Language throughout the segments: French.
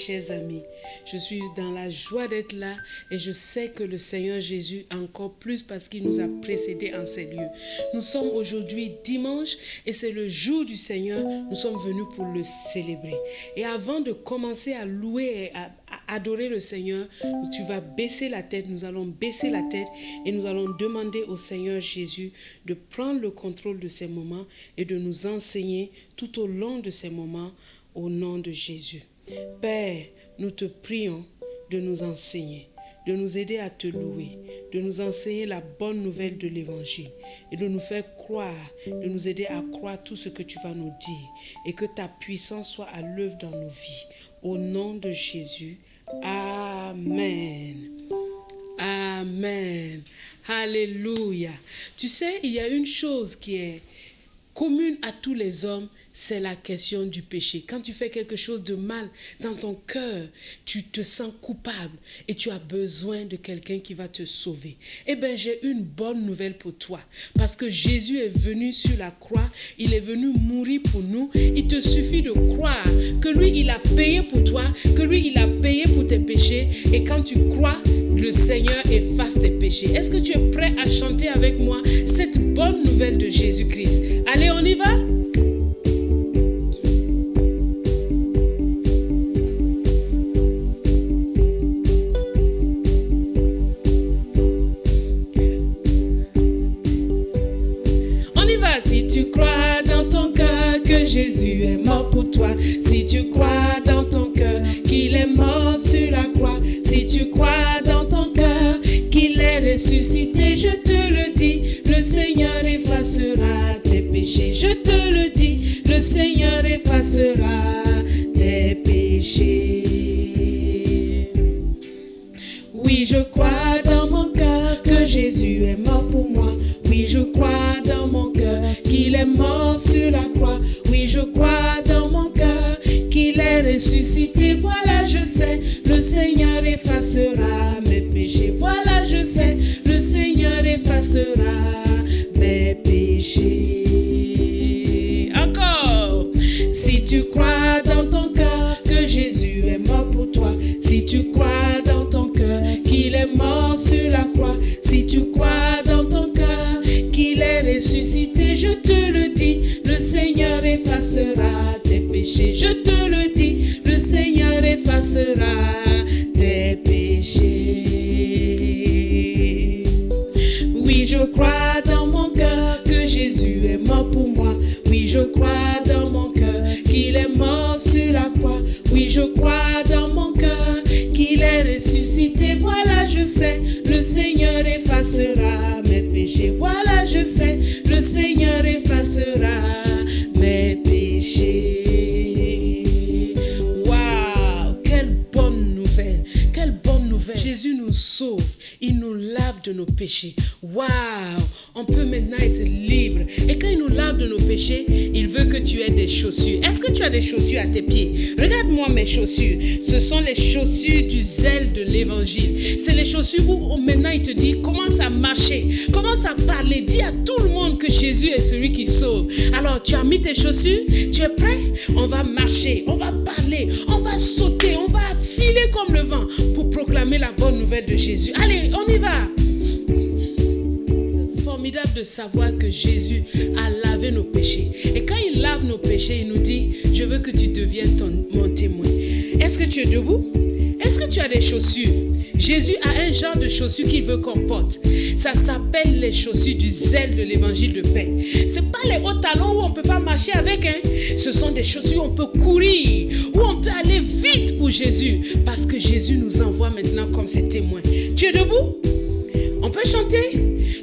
chers amis. Je suis dans la joie d'être là et je sais que le Seigneur Jésus encore plus parce qu'il nous a précédés en ces lieux. Nous sommes aujourd'hui dimanche et c'est le jour du Seigneur. Nous sommes venus pour le célébrer. Et avant de commencer à louer et à adorer le Seigneur, tu vas baisser la tête, nous allons baisser la tête et nous allons demander au Seigneur Jésus de prendre le contrôle de ces moments et de nous enseigner tout au long de ces moments au nom de Jésus. Père, nous te prions de nous enseigner, de nous aider à te louer, de nous enseigner la bonne nouvelle de l'Évangile et de nous faire croire, de nous aider à croire tout ce que tu vas nous dire et que ta puissance soit à l'œuvre dans nos vies. Au nom de Jésus, Amen. Amen. Alléluia. Tu sais, il y a une chose qui est commune à tous les hommes, c'est la question du péché. Quand tu fais quelque chose de mal dans ton cœur, tu te sens coupable et tu as besoin de quelqu'un qui va te sauver. Eh bien, j'ai une bonne nouvelle pour toi. Parce que Jésus est venu sur la croix, il est venu mourir pour nous. Il te suffit de croire que lui, il a payé pour toi, que lui, il a payé pour tes péchés. Et quand tu crois, le Seigneur efface tes péchés. Est-ce que tu es prêt à chanter avec moi cette bonne nouvelle de Jésus-Christ? Allez, on y va? Si tu crois dans ton cœur que Jésus est mort pour toi, si tu crois dans ton cœur qu'il est mort sur la croix, si tu crois dans ton cœur qu'il est ressuscité, je te le dis, le Seigneur effacera tes péchés. Je te le dis, le Seigneur effacera tes péchés. Oui, je crois dans mon cœur que Jésus est mort pour moi. Oui, je crois dans mon cœur qu'il est mort sur la croix. Oui, je crois dans mon cœur qu'il est ressuscité. Voilà, je sais, le Seigneur effacera mes péchés. Voilà, je sais, le Seigneur effacera mes péchés. Encore, si tu crois dans ton cœur que Jésus est mort pour toi, si tu crois dans ton cœur qu'il est mort sur la croix, si tu crois dans ton cœur qu'il est ressuscité, je te le dis, le Seigneur effacera tes péchés. Je te le dis, le Seigneur effacera tes péchés. Oui, je crois dans mon cœur que Jésus est mort pour moi. Oui, je crois dans mon cœur qu'il est mort sur la croix. Oui, je crois dans mon cœur qu'il est ressuscité. Voilà, je sais, le Seigneur effacera mes péchés. Voilà, je sais, le Seigneur effacera mes péchés. Waouh, quelle bonne nouvelle, quelle bonne nouvelle. Jésus nous sauve, il nous lave de nos péchés. Waouh, on peut maintenant être libre. Et quand il nous lave de nos péchés, il veut que tu aies des chaussures. Est-ce que tu as des chaussures à tes pieds? Regarde-moi mes chaussures. Ce sont les chaussures du zèle de l'évangile. C'est les chaussures où maintenant il te dit commence à marcher, commence à parler, dis à tout le monde que Jésus est celui qui sauve. Alors tu as mis tes chaussures, tu es prêt? On va marcher, on va parler, on va sauter, on va filer comme le vent pour proclamer la bonne nouvelle de Jésus. Allez, on y va. Formidable de savoir que Jésus a lavé nos péchés. Et quand il lave nos péchés, il nous dit, je veux que tu deviennes mon témoin. Est-ce que tu es debout? Est-ce que tu as des chaussures? Jésus a un genre de chaussures qu'il veut qu'on porte. Ça s'appelle les chaussures du zèle de l'évangile de paix. Ce n'est pas les hauts talons où on ne peut pas marcher avec. Ce sont des chaussures où on peut courir, où on peut aller vite pour Jésus. Parce que Jésus nous envoie maintenant comme ses témoins. Tu es debout? On peut chanter?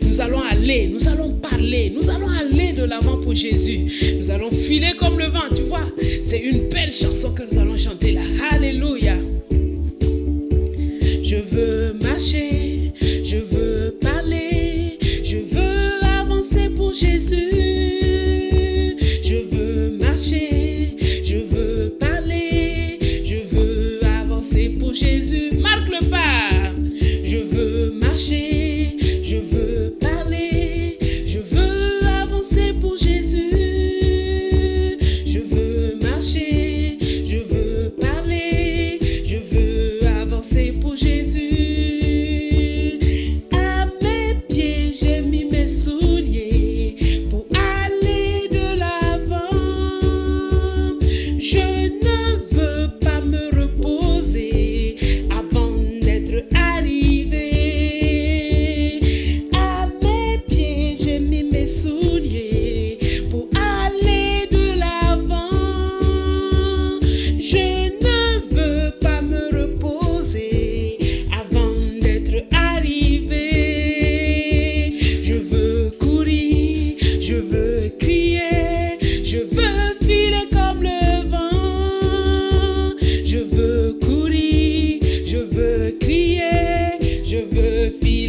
Nous allons aller, nous allons parler, nous allons aller de l'avant pour Jésus. Nous allons filer comme le vent, tu vois. C'est une belle chanson que nous allons chanter là. Alléluia. Je veux marcher, je veux parler, je veux avancer pour Jésus. Je veux marcher, je veux parler, je veux avancer pour Jésus. Marque le pas. Je veux marcher, je veux parler, je veux avancer pour Jésus. Je veux marcher, je veux parler,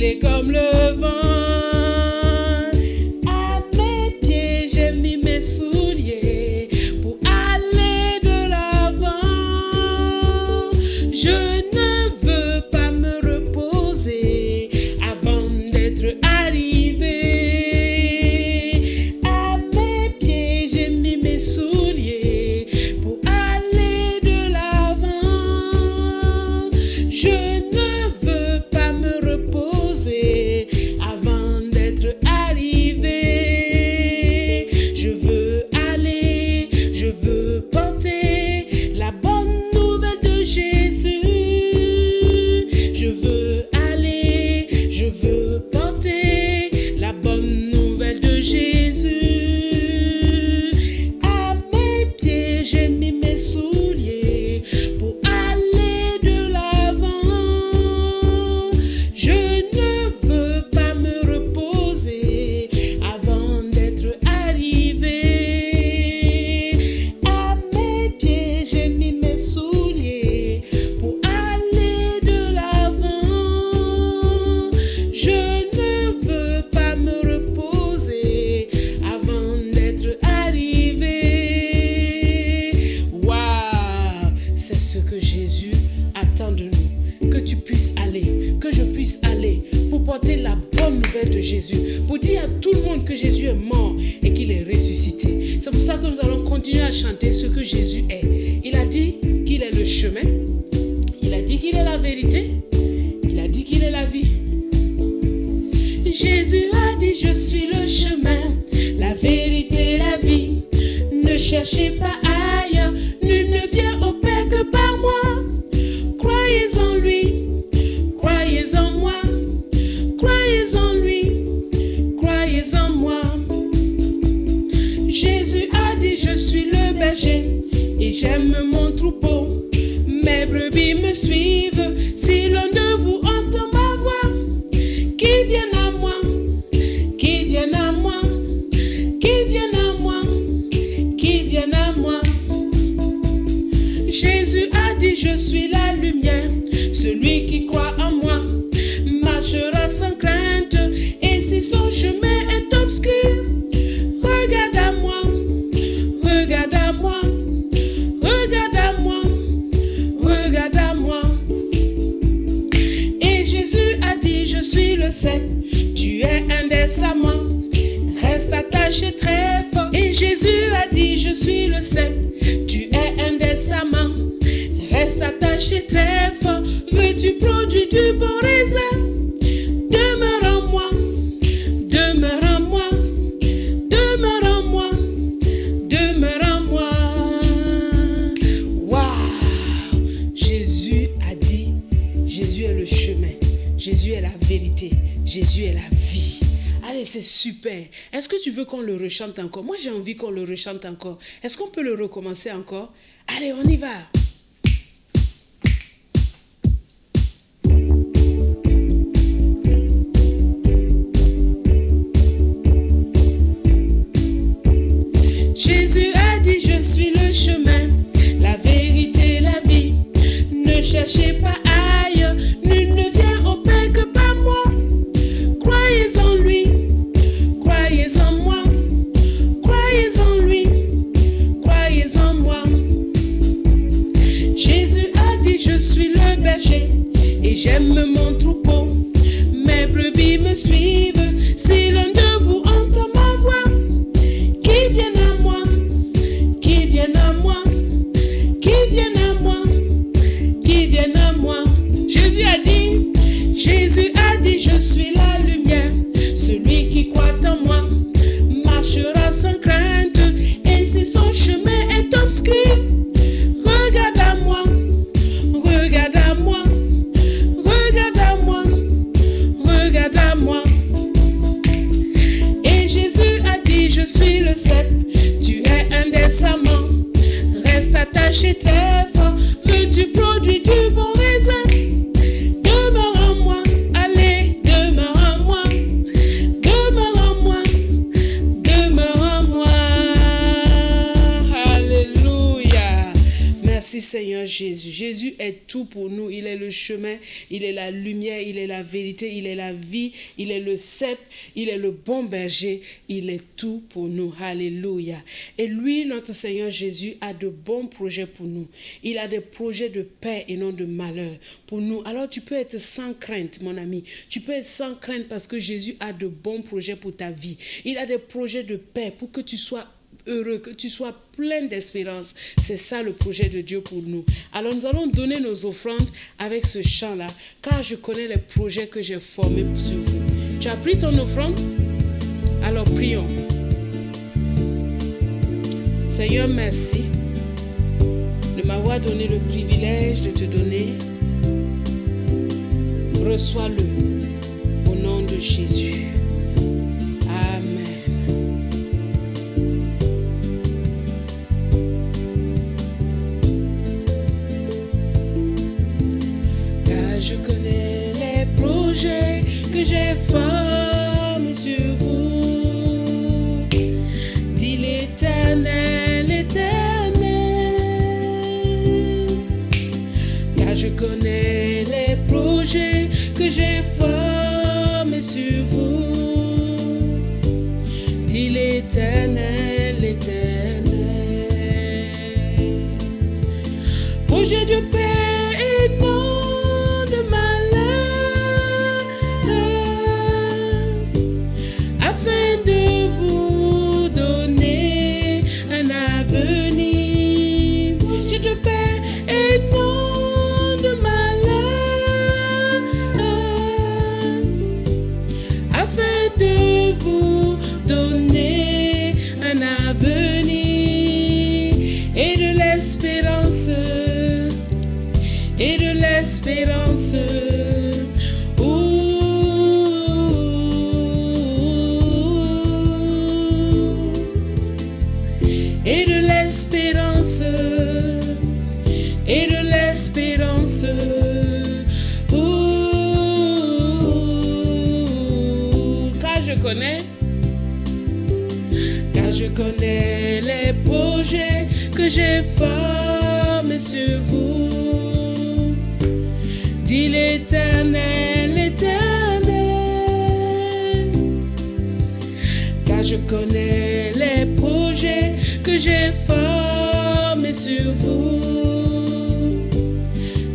est comme le vent. À mes pieds, j'ai mis mes souliers pour aller de l'avant. Je ne veux pas me reposer avant d'être arrivé. À mes pieds, j'ai mis mes souliers pour aller de l'avant. Je ne veux pas me reposer avant d'être arrivé. Je veux aller, je veux porter la bonne nouvelle de Jésus. Je veux aller, je veux porter la bonne nouvelle de Jésus. À mes pieds, j'ai mis mes souliers pour aller de l'avant. Je ne veux pas me reposer avant d'être arrivé. À mes pieds, j'ai mis mes souliers pour aller de l'avant. Je ne veux pas me reposer avant d'être arrivé. Waouh, c'est ce que Jésus attend de nous. Que tu puisses aller, que je puisse aller pour porter la bonne nouvelle de Jésus, pour dire à tout le monde que Jésus est mort et qu'il est ressuscité. C'est pour ça que nous allons continuer à chanter ce que Jésus est. Il a dit qu'il est le chemin, il a dit qu'il est la vérité, il a dit qu'il est la vie. Jésus a dit je suis le chemin, la vérité, la vie. Ne cherchez pas ailleurs, nul ne vient au Père que par moi. Croyez en lui, croyez en moi, croyez en lui, croyez en moi. Jésus a dit je suis le berger et j'aime mon troupeau. Mes brebis me suivent, si l'un de vous entend ma voix, qu'il vienne à moi, qu'il vienne à moi, qu'il vienne à moi, qu'il vienne à moi. Jésus a dit je suis la lumière, celui qui croit en moi marchera sans crainte, et si son chemin est obscur, regarde à moi, regarde à moi, regarde à moi, regarde à moi. Et Jésus a dit je suis le cep, tu es indécemment, reste attaché très fort. Et Jésus a dit je suis le cep, tu es indécemment, reste attaché très fort. Veux-tu produire du bon raisin? Demeure en moi, demeure en moi, demeure en moi, demeure en moi. Waouh! Jésus a dit, Jésus est le chemin, Jésus est la vérité, Jésus est la vie. Allez, c'est super. Est-ce que tu veux qu'on le rechante encore? Moi, j'ai envie qu'on le rechante encore. Est-ce qu'on peut le recommencer encore? Allez, on y va. Jésus a dit je suis le chemin, la vérité, la vie. Ne cherchez pas ailleurs, nul ne vient au Père que par moi. Croyez en lui, croyez en moi, croyez en lui, croyez en moi. Jésus a dit je suis le berger et j'aime mon troupeau. Mes brebis me suivent, si l'un de vous entend ma voix, qu'il vienne à moi, qu'il vienne à moi, qu'il vienne à moi, qu'il vienne à moi. Jésus a dit je suis la lumière, celui qui croit en moi marchera sans crainte, et si son chemin est obscur, regarde à moi, regarde à moi, regarde à moi, regarde à moi. Et Jésus a dit je suis le cep, tu es indécemment, reste attaché très fort. Veux-tu produire du bon raisin? Demeure en moi, allez, demeure en moi, demeure en moi, demeure en moi. Alléluia. Merci Seigneur Jésus. Jésus est tout pour nous. Il est le chemin, il est la lumière, il est la vérité, il est la vie, il est le cep, il est le bon berger, il est tout pour nous. Alléluia. Et lui, notre Seigneur Jésus, a de bons projets pour nous. Il a des projets de paix et non de malheur pour nous. Alors tu peux être sans crainte, mon ami. Tu peux être sans crainte parce que Jésus a de bons projets pour ta vie. Il a des projets de paix pour que tu sois heureux, que tu sois plein d'espérance. C'est ça le projet de Dieu pour nous. Alors nous allons donner nos offrandes avec ce chant-là, car je connais les projets que j'ai formés sur vous. Tu as pris ton offrande? Alors prions. Seigneur, merci de m'avoir donné le privilège de te donner. Reçois-le au nom de Jésus. Amen. Car je connais les projets que j'ai formés sur vous, dit l'Éternel, l'Éternel. Car je connais les projets que j'ai formés sur vous, dit l'Éternel, l'Éternel. Projet de paix et non de malheur, afin de vous donner un avenir. Projet de paix et non de malheur, afin de vous donner un avenir et de l'espérance, et de l'espérance. Et de l'espérance, et de l'espérance. Car je connais les projets que j'ai formés sur vous, dit l'Éternel, l'Éternel. Car je connais les projets que j'ai formés sur vous,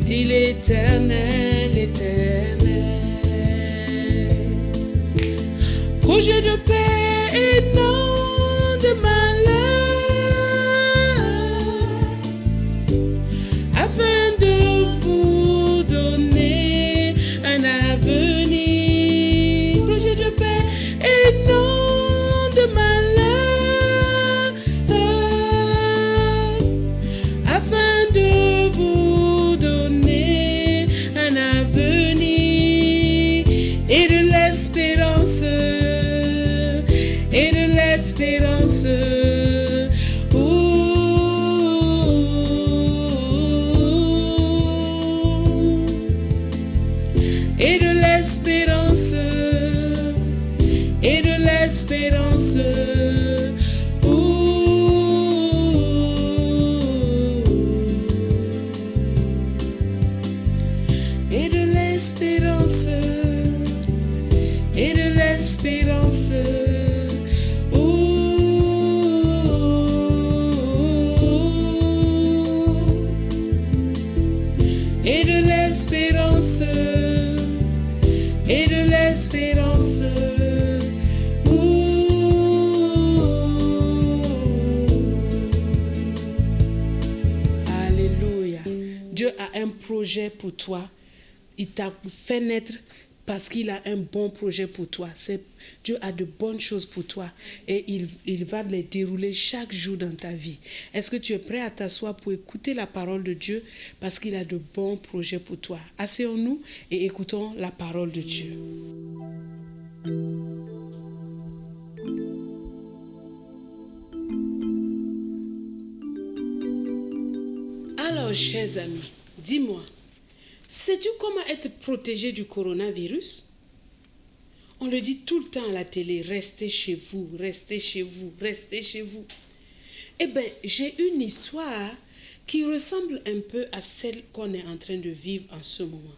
dit l'Éternel, l'Éternel. Projet de paix et non de malheur, afin de vous donner un avenir. Projet de paix et non de malheur, afin de vous donner un avenir et de l'espérance. Et de l'espérance. Et de l'espérance. Et de l'espérance. Et de l'espérance. Et de l'espérance. Et de l'espérance, et de l'espérance. Alléluia. Dieu a un projet pour toi. Il t'a fait naître parce qu'il a un bon projet pour toi. Dieu a de bonnes choses pour toi et il va les dérouler chaque jour dans ta vie. Est-ce que tu es prêt à t'asseoir pour écouter la parole de Dieu parce qu'il a de bons projets pour toi? Asseyons-nous et écoutons la parole de Dieu. Alors, chers amis, dis-moi, sais-tu comment être protégé du coronavirus? On le dit tout le temps à la télé, restez chez vous, restez chez vous, restez chez vous. Eh bien, j'ai une histoire qui ressemble un peu à celle qu'on est en train de vivre en ce moment.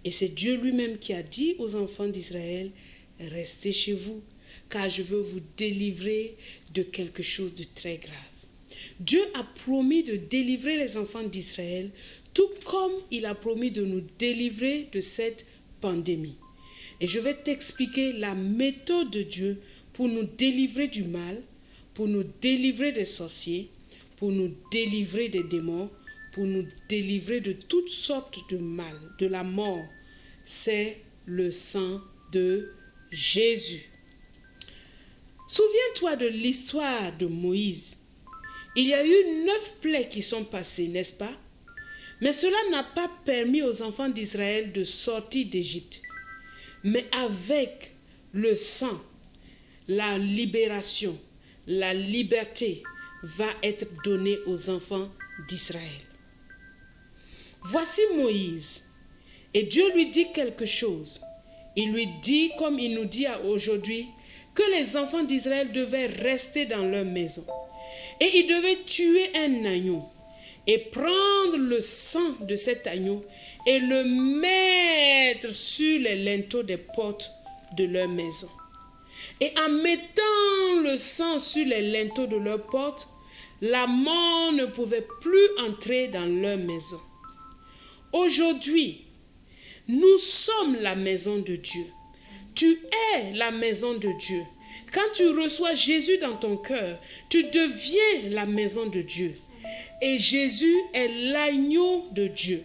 Et c'est Dieu lui-même qui a dit aux enfants d'Israël, restez chez vous, car je veux vous délivrer de quelque chose de très grave. Dieu a promis de délivrer les enfants d'Israël, tout comme il a promis de nous délivrer de cette pandémie. Et je vais t'expliquer la méthode de Dieu pour nous délivrer du mal, pour nous délivrer des sorciers, pour nous délivrer des démons, pour nous délivrer de toutes sortes de mal, de la mort. C'est le sang de Jésus. Souviens-toi de l'histoire de Moïse. Il y a eu 9 plaies qui sont passées, n'est-ce pas? Mais cela n'a pas permis aux enfants d'Israël de sortir d'Égypte. Mais avec le sang, la libération, la liberté va être donnée aux enfants d'Israël. Voici Moïse. Et Dieu lui dit quelque chose. Il lui dit, comme il nous dit aujourd'hui, que les enfants d'Israël devaient rester dans leur maison. Et ils devaient tuer un agneau et prendre le sang de cet agneau et le mettre sur les linteaux des portes de leur maison. Et en mettant le sang sur les linteaux de leur porte, la mort ne pouvait plus entrer dans leur maison. Aujourd'hui, nous sommes la maison de Dieu. Tu es la maison de Dieu. Quand tu reçois Jésus dans ton cœur, tu deviens la maison de Dieu. Et Jésus est l'agneau de Dieu.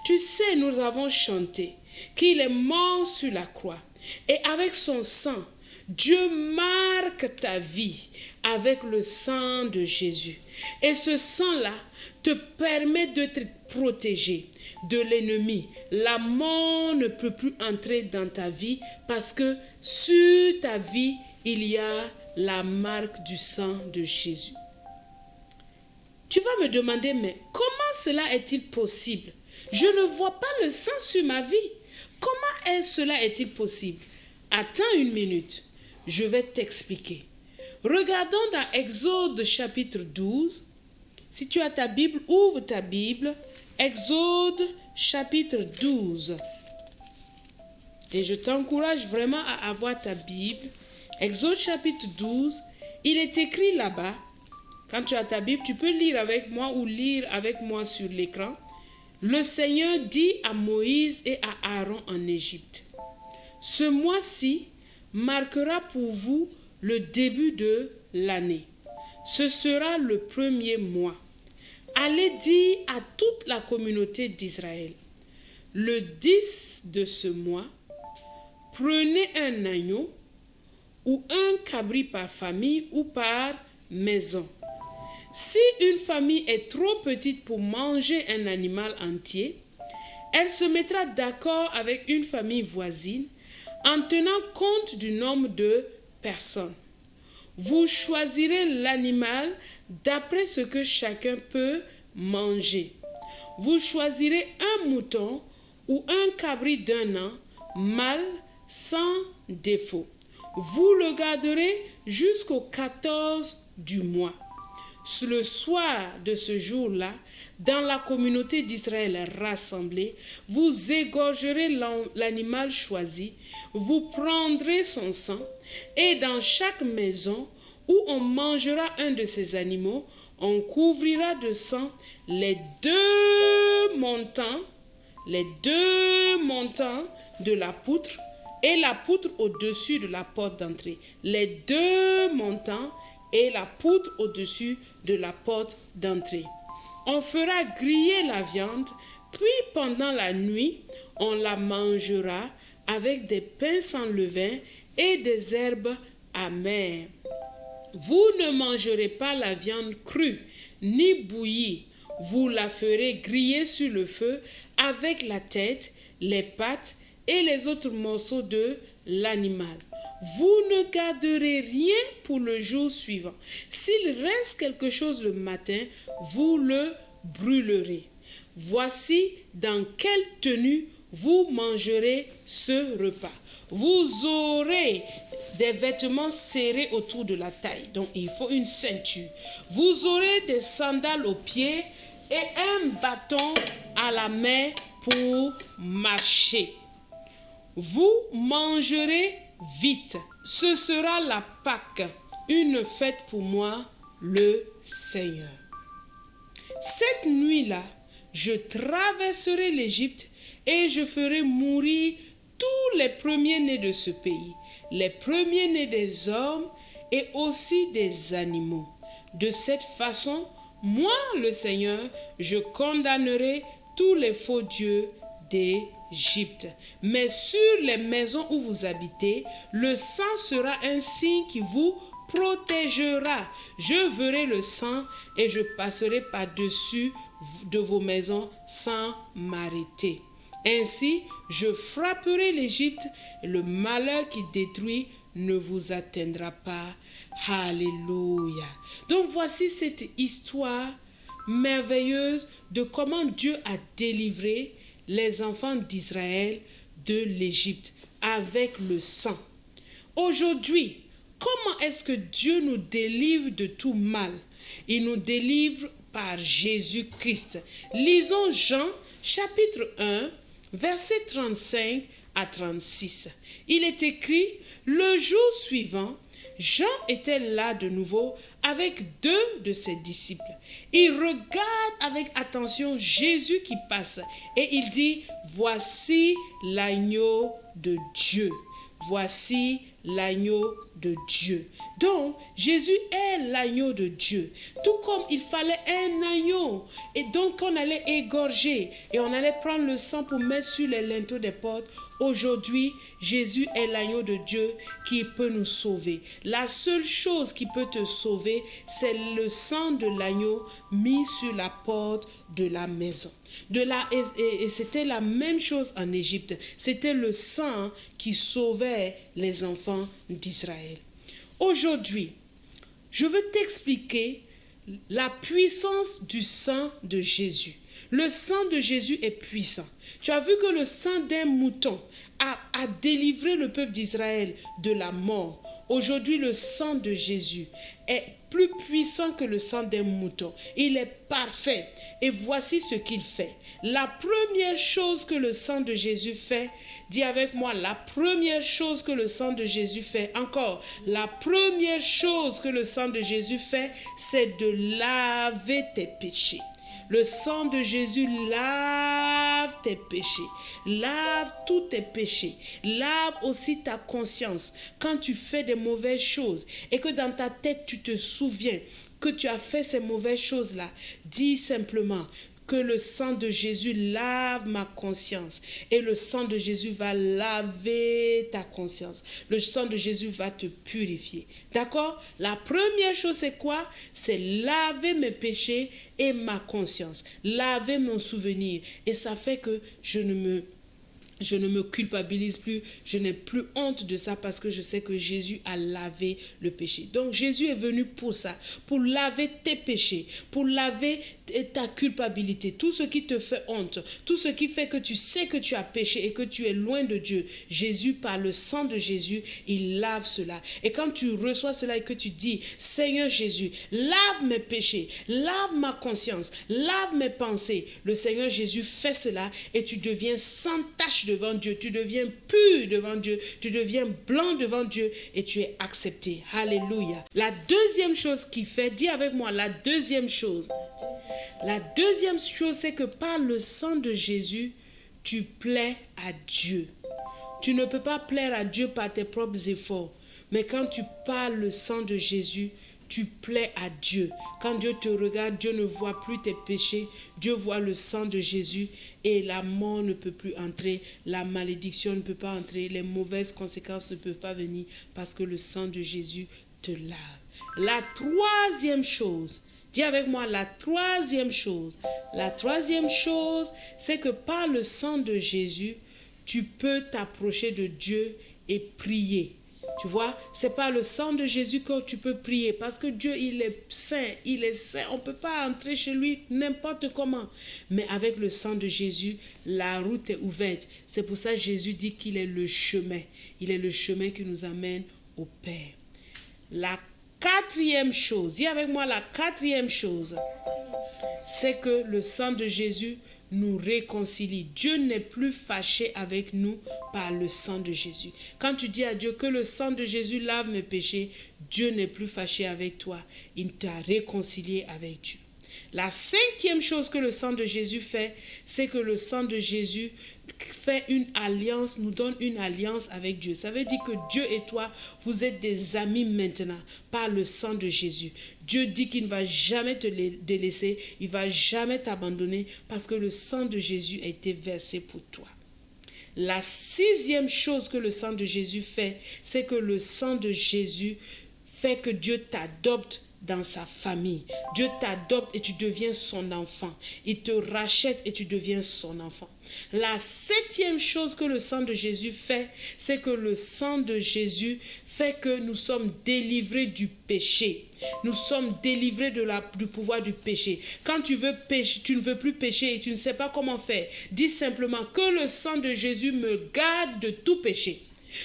Tu sais, nous avons chanté qu'il est mort sur la croix. Et avec son sang, Dieu marque ta vie avec le sang de Jésus. Et ce sang-là te permet d'être protégé de l'ennemi. La mort ne peut plus entrer dans ta vie parce que sur ta vie, il y a la marque du sang de Jésus. Tu vas me demander, mais comment cela est-il possible? Je ne vois pas le sang sur ma vie. Comment cela est-il possible? Attends une minute, je vais t'expliquer. Regardons dans Exode chapitre 12. Si tu as ta Bible, ouvre ta Bible. Exode chapitre 12. Et je t'encourage vraiment à avoir ta Bible. Exode chapitre 12, il est écrit là-bas. Quand tu as ta Bible, tu peux lire avec moi ou lire avec moi sur l'écran. Le Seigneur dit à Moïse et à Aaron en Égypte, ce mois-ci marquera pour vous le début de l'année. Ce sera le premier mois. Allez dire à toute la communauté d'Israël, le 10 de ce mois, prenez un agneau ou un cabri par famille ou par maison. Si une famille est trop petite pour manger un animal entier, elle se mettra d'accord avec une famille voisine en tenant compte du nombre de personnes. Vous choisirez l'animal d'après ce que chacun peut manger. Vous choisirez un mouton ou un cabri d'un an, mâle, sans défaut. Vous le garderez jusqu'au 14 du mois. Le soir de ce jour-là, dans la communauté d'Israël rassemblée, vous égorgerez l'animal choisi, vous prendrez son sang, et dans chaque maison où on mangera un de ces animaux, on couvrira de sang les deux montants de la poutre et la poutre au-dessus de la porte d'entrée. Les deux montants et la poutre au-dessus de la porte d'entrée. On fera griller la viande, puis pendant la nuit, on la mangera avec des pains sans levain et des herbes amères. Vous ne mangerez pas la viande crue, ni bouillie. Vous la ferez griller sur le feu avec la tête, les pattes et les autres morceaux de l'animal. Vous ne garderez rien pour le jour suivant. S'il reste quelque chose le matin, vous le brûlerez. Voici dans quelle tenue vous mangerez ce repas. Vous aurez des vêtements serrés autour de la taille. Donc, il faut une ceinture. Vous aurez des sandales aux pieds et un bâton à la main pour marcher. Vous mangerez vite. Ce sera la Pâque, une fête pour moi, le Seigneur. Cette nuit-là, je traverserai l'Égypte et je ferai mourir tous les premiers-nés de ce pays, les premiers-nés des hommes et aussi des animaux. De cette façon, moi, le Seigneur, je condamnerai tous les faux dieux d'Égypte. Mais sur les maisons où vous habitez, le sang sera un signe qui vous protégera. Je verrai le sang et je passerai par-dessus de vos maisons sans m'arrêter. Ainsi, je frapperai l'Égypte et le malheur qui détruit ne vous atteindra pas. Alléluia. Donc voici cette histoire merveilleuse de comment Dieu a délivré les enfants d'Israël de l'Égypte avec le sang. Aujourd'hui, comment est-ce que Dieu nous délivre de tout mal? Il nous délivre par Jésus-Christ. Lisons Jean chapitre 1, versets 35 à 36. Il est écrit, le jour suivant, Jean était là de nouveau avec 2 de ses disciples. Il regarde avec attention Jésus qui passe et il dit, voici l'agneau de Dieu. Voici l'agneau de Dieu. Donc, Jésus est l'agneau de Dieu. Tout comme il fallait un agneau. Et donc, on allait égorger et on allait prendre le sang pour mettre sur les linteaux des portes. Aujourd'hui, Jésus est l'agneau de Dieu qui peut nous sauver. La seule chose qui peut te sauver, c'est le sang de l'agneau mis sur la porte de la maison. Et c'était la même chose en Égypte. C'était le sang qui sauvait les enfants d'Israël. Aujourd'hui, je veux t'expliquer la puissance du sang de Jésus. Le sang de Jésus est puissant. Tu as vu que le sang d'un mouton a délivré le peuple d'Israël de la mort. Aujourd'hui, le sang de Jésus est plus puissant que le sang d'un mouton. Il est parfait. Et voici ce qu'il fait. La première chose que le sang de Jésus fait, dis avec moi, la première chose que le sang de Jésus fait, encore, la première chose que le sang de Jésus fait, c'est de laver tes péchés. Le sang de Jésus lave tes péchés, lave tous tes péchés, lave aussi ta conscience. Quand tu fais des mauvaises choses et que dans ta tête tu te souviens que tu as fait ces mauvaises choses-là, dis simplement que le sang de Jésus lave ma conscience et le sang de Jésus va laver ta conscience. Le sang de Jésus va te purifier. D'accord? La première chose c'est quoi? C'est laver mes péchés et ma conscience. Laver mon souvenir. Et ça fait que je ne me culpabilise plus, je n'ai plus honte de ça parce que je sais que Jésus a lavé le péché. Donc Jésus est venu pour ça, pour laver tes péchés, pour laver ta culpabilité, tout ce qui te fait honte, tout ce qui fait que tu sais que tu as péché et que tu es loin de Dieu. Jésus, par le sang de Jésus, il lave cela. Et quand tu reçois cela et que tu dis, Seigneur Jésus, lave mes péchés, lave ma conscience, lave mes pensées, le Seigneur Jésus fait cela et tu deviens sans tache devant Dieu, tu deviens pur devant Dieu, tu deviens blanc devant Dieu et tu es accepté. Alléluia. La deuxième chose qu'il fait, dis avec moi, la deuxième chose. La deuxième chose, c'est que par le sang de Jésus, tu plais à Dieu. Tu ne peux pas plaire à Dieu par tes propres efforts. Mais quand tu parles le sang de Jésus, tu plais à Dieu. Quand Dieu te regarde, Dieu ne voit plus tes péchés. Dieu voit le sang de Jésus et la mort ne peut plus entrer. La malédiction ne peut pas entrer. Les mauvaises conséquences ne peuvent pas venir parce que le sang de Jésus te lave. La troisième chose, dis avec moi la troisième chose. La troisième chose, c'est que par le sang de Jésus, tu peux t'approcher de Dieu et prier. Tu vois, c'est par le sang de Jésus que tu peux prier parce que Dieu, il est saint, il est saint. On ne peut pas entrer chez lui n'importe comment. Mais avec le sang de Jésus, la route est ouverte. C'est pour ça que Jésus dit qu'il est le chemin. Il est le chemin qui nous amène au Père. La quatrième chose, dis avec moi la quatrième chose. c'est que le sang de Jésus nous réconcilie. Dieu n'est plus fâché avec nous par le sang de Jésus. Quand tu dis à Dieu que le sang de Jésus lave mes péchés, Dieu n'est plus fâché avec toi. Il t'a réconcilié avec Dieu. La cinquième chose que le sang de Jésus fait, c'est que le sang de Jésus fait une alliance, nous donne une alliance avec Dieu. Ça veut dire que Dieu et toi, vous êtes des amis maintenant par le sang de Jésus. Dieu dit qu'il ne va jamais te délaisser, il ne va jamais t'abandonner parce que le sang de Jésus a été versé pour toi. La sixième chose que le sang de Jésus fait, c'est que le sang de Jésus fait que Dieu t'adopte dans sa famille. Dieu t'adopte et tu deviens son enfant. Il te rachète et tu deviens son enfant. La septième chose que le sang de Jésus fait, c'est que le sang de Jésus fait que nous sommes délivrés du péché. Nous sommes délivrés du pouvoir du péché. Quand tu veux pécher, tu ne veux plus pécher et tu ne sais pas comment faire, dis simplement que le sang de Jésus me garde de tout péché.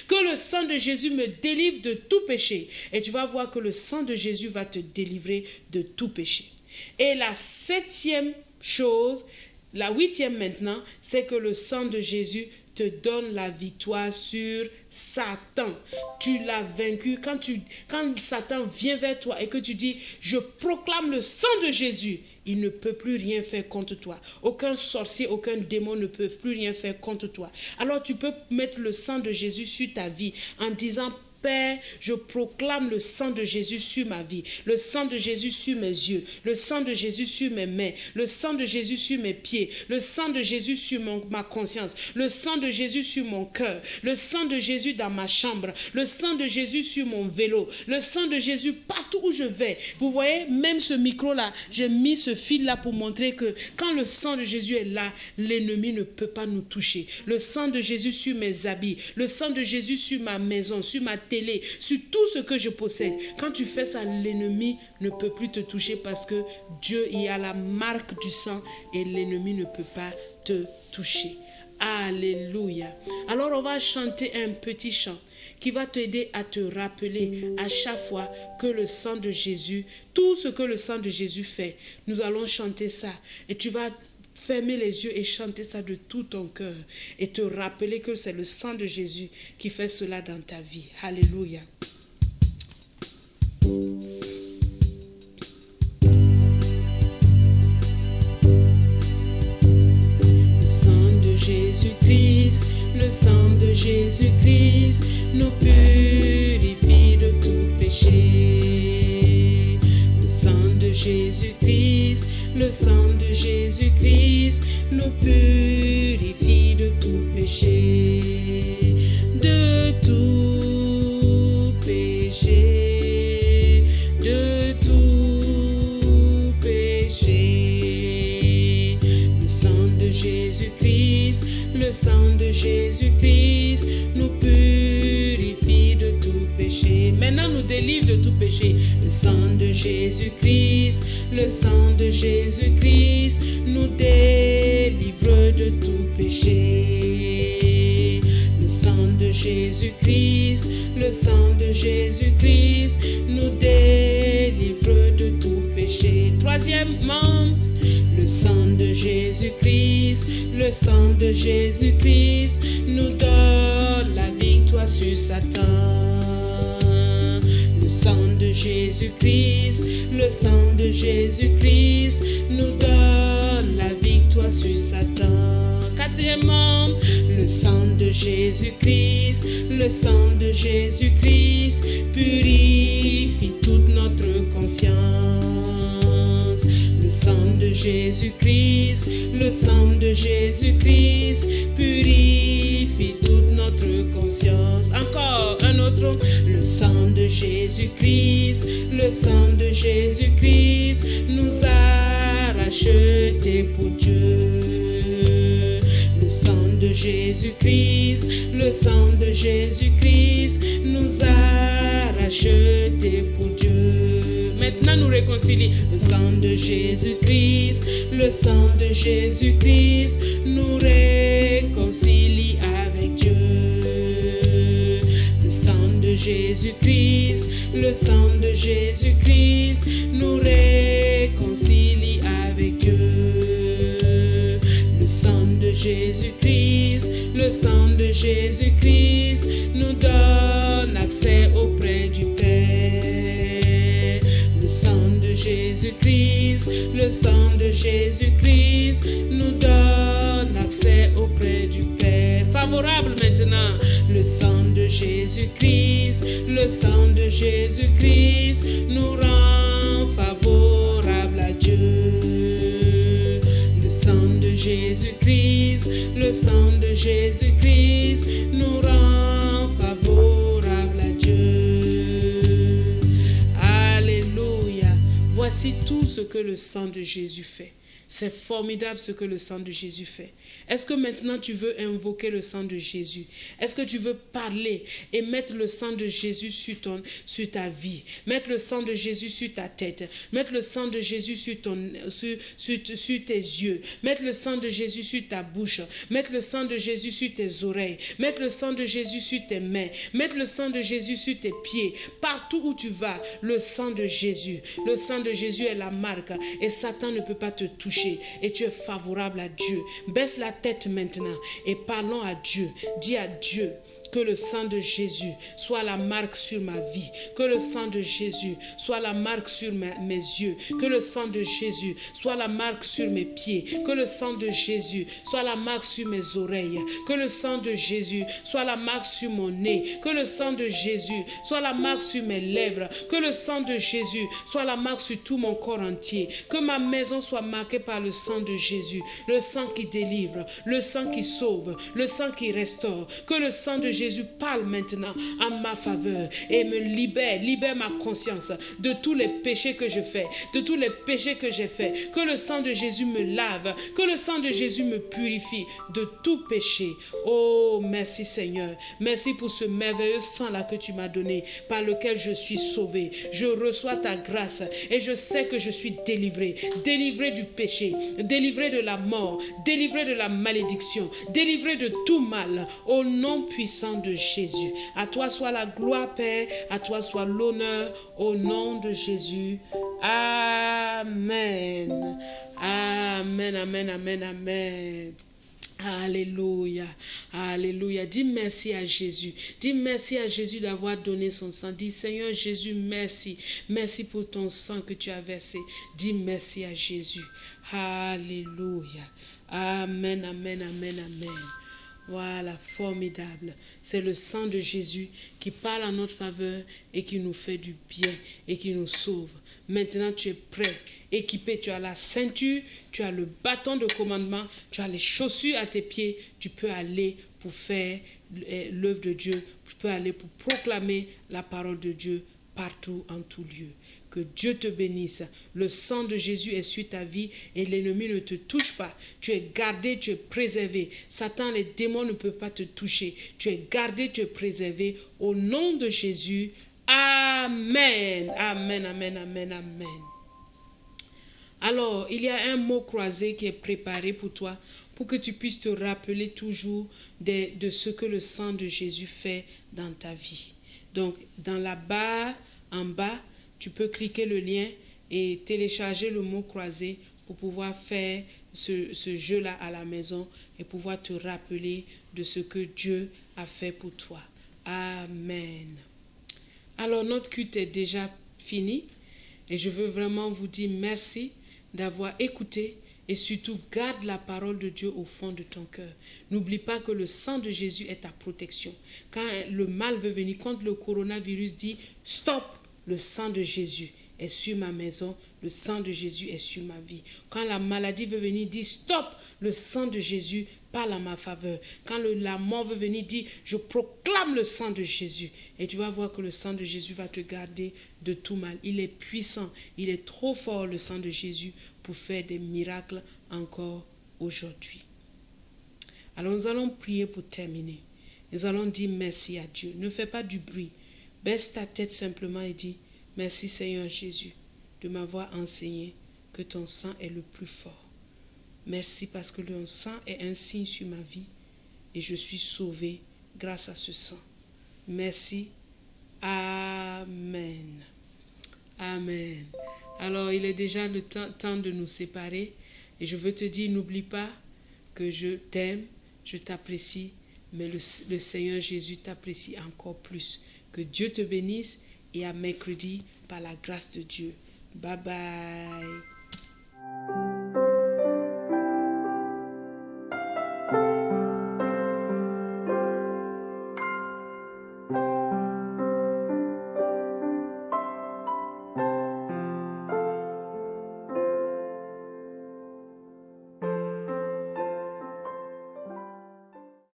Que le sang de Jésus me délivre de tout péché. Et tu vas voir que le sang de Jésus va te délivrer de tout péché. Et la septième chose, la huitième maintenant, c'est que le sang de Jésus te donne la victoire sur Satan. Tu l'as vaincu. Quand Satan vient vers toi et que tu dis, je proclame le sang de Jésus, il ne peut plus rien faire contre toi. Aucun sorcier, aucun démon ne peut plus rien faire contre toi. Alors tu peux mettre le sang de Jésus sur ta vie en disant, Père, je proclame le sang de Jésus sur ma vie, le sang de Jésus sur mes yeux, le sang de Jésus sur mes mains, le sang de Jésus sur mes pieds, le sang de Jésus sur ma conscience, le sang de Jésus sur mon cœur, le sang de Jésus dans ma chambre, le sang de Jésus sur mon vélo, le sang de Jésus partout où je vais. Vous voyez, même ce micro-là, j'ai mis ce fil-là pour montrer que quand le sang de Jésus est là, l'ennemi ne peut pas nous toucher. Le sang de Jésus sur mes habits, le sang de Jésus sur ma maison, sur ma télé, sur tout ce que je possède. Quand tu fais ça, l'ennemi ne peut plus te toucher parce que Dieu y a la marque du sang et l'ennemi ne peut pas te toucher. Alléluia. Alors on va chanter un petit chant qui va t'aider à te rappeler à chaque fois que le sang de Jésus, tout ce que le sang de Jésus fait, nous allons chanter ça et tu vas fermer les yeux et chanter ça de tout ton cœur et te rappeler que c'est le sang de Jésus qui fait cela dans ta vie. Alléluia. Le sang de Jésus-Christ, le sang de Jésus-Christ nous purifie de tout péché. Le sang de Jésus-Christ, le sang de Jésus-Christ nous purifie de tout péché, de tout péché, de tout péché. Le sang de Jésus-Christ, le sang de Jésus-Christ nous purifie de tout péché. Maintenant nous délivre de tout péché. Le sang de Jésus-Christ, le sang de Jésus-Christ nous délivre de tout péché. Le sang de Jésus-Christ, le sang de Jésus-Christ nous délivre de tout péché. Troisièmement, le sang de Jésus-Christ, le sang de Jésus-Christ nous donne la victoire sur Satan. Le sang de Jésus-Christ, le sang de Jésus-Christ nous donne la victoire sur Satan. Quatrièmement, le sang de Jésus-Christ, le sang de Jésus-Christ purifie toute notre conscience. Le sang de Jésus-Christ, le sang de Jésus-Christ purifie toute notre conscience. Encore un autre, le sang de Jésus-Christ, le sang de Jésus-Christ nous a rachetés pour Dieu. Le sang de Jésus-Christ, le sang de Jésus-Christ nous a rachetés pour Dieu. Maintenant nous réconcilie. Le sang de Jésus-Christ, le sang de Jésus-Christ nous réconcilie avec Dieu. Le sang de Jésus-Christ, le sang de Jésus-Christ nous réconcilie avec Dieu. Le sang de Jésus-Christ, le sang de Jésus-Christ nous donne accès auprès du Père. Le sang de Jésus-Christ, le sang de Jésus-Christ nous donne accès auprès du Père. Favorable maintenant, le sang de Jésus-Christ, le sang de Jésus-Christ nous rend favorable à Dieu. Le sang de Jésus-Christ, le sang de Jésus-Christ nous rend favorable à Dieu. Alléluia. Voici tout ce que le sang de Jésus fait. C'est formidable ce que le sang de Jésus fait. Est-ce que maintenant tu veux invoquer le sang de Jésus? Est-ce que tu veux parler et mettre le sang de Jésus sur ta vie? Mettre le sang de Jésus sur ta tête. Mettre le sang de Jésus sur tes yeux. Mettre le sang de Jésus sur ta bouche. Mettre le sang de Jésus sur tes oreilles. Mettre le sang de Jésus sur tes mains. Mettre le sang de Jésus sur tes pieds. Partout où tu vas, le sang de Jésus. Le sang de Jésus est la marque et Satan ne peut pas te toucher. Et tu es favorable à Dieu. Baisse la tête maintenant et parlons à Dieu. Dis à Dieu que le sang de Jésus soit la marque sur ma vie. Que le sang de Jésus soit la marque sur mes yeux. Que le sang de Jésus soit la marque sur mes pieds. Que le sang de Jésus soit la marque sur mes oreilles. Que le sang de Jésus soit la marque sur mon nez. Que le sang de Jésus soit la marque sur mes lèvres. Que le sang de Jésus soit la marque sur tout mon corps entier. Que ma maison soit marquée par le sang de Jésus. Le sang qui délivre, le sang qui sauve, le sang qui restaure. Que le sang de Jésus parle maintenant en ma faveur et me libère ma conscience de tous les péchés que je fais, de tous les péchés que j'ai faits. Que le sang de Jésus me lave, que le sang de Jésus me purifie de tout péché. Oh, merci Seigneur. Merci pour ce merveilleux sang-là que tu m'as donné, par lequel je suis sauvé. Je reçois ta grâce et je sais que je suis délivré du péché, délivré de la mort, délivré de la malédiction, délivré de tout mal, au nom puissant de Jésus. À toi soit la gloire, Père, à toi soit l'honneur, au nom de Jésus. Amen. Amen, amen, amen, amen. Alléluia, alléluia. Dis merci à Jésus. Dis merci à Jésus d'avoir donné son sang. Dis Seigneur Jésus, merci. Merci pour ton sang que tu as versé. Dis merci à Jésus. Alléluia. Amen, amen, amen, amen. Voilà, formidable. C'est le sang de Jésus qui parle en notre faveur et qui nous fait du bien et qui nous sauve. Maintenant, tu es prêt, équipé. Tu as la ceinture, tu as le bâton de commandement, tu as les chaussures à tes pieds. Tu peux aller pour faire l'œuvre de Dieu. Tu peux aller pour proclamer la parole de Dieu partout, en tout lieu. Que Dieu te bénisse. Le sang de Jésus est sur ta vie et l'ennemi ne te touche pas. Tu es gardé, tu es préservé. Satan, les démons ne peuvent pas te toucher. Tu es gardé, tu es préservé. Au nom de Jésus, Amen. Amen, amen, amen, amen. Alors, il y a un mot croisé qui est préparé pour toi, pour que tu puisses te rappeler toujours de ce que le sang de Jésus fait dans ta vie. Donc, dans la barre en bas, tu peux cliquer le lien et télécharger le mot croisé pour pouvoir faire ce jeu-là à la maison et pouvoir te rappeler de ce que Dieu a fait pour toi. Amen. Alors, notre culte est déjà fini et je veux vraiment vous dire merci d'avoir écouté et surtout garde la parole de Dieu au fond de ton cœur. N'oublie pas que le sang de Jésus est ta protection. Quand le mal veut venir, quand le coronavirus dit « Stop !» le sang de Jésus est sur ma maison, le sang de Jésus est sur ma vie. Quand la maladie veut venir, dit stop, le sang de Jésus parle en ma faveur. Quand la mort veut venir, dit je proclame le sang de Jésus. Et tu vas voir que le sang de Jésus va te garder de tout mal. Il est puissant, il est trop fort le sang de Jésus pour faire des miracles encore aujourd'hui. Alors nous allons prier pour terminer. Nous allons dire merci à Dieu. Ne fais pas du bruit. Baisse ta tête simplement et dis « Merci Seigneur Jésus de m'avoir enseigné que ton sang est le plus fort. Merci parce que ton sang est un signe sur ma vie et je suis sauvé grâce à ce sang. Merci Amen. Amen. Alors, il est déjà le temps de nous séparer. Et je veux te dire, n'oublie pas que je t'aime, je t'apprécie, mais le Seigneur Jésus t'apprécie encore plus. Que Dieu te bénisse et à mercredi par la grâce de Dieu. Bye bye.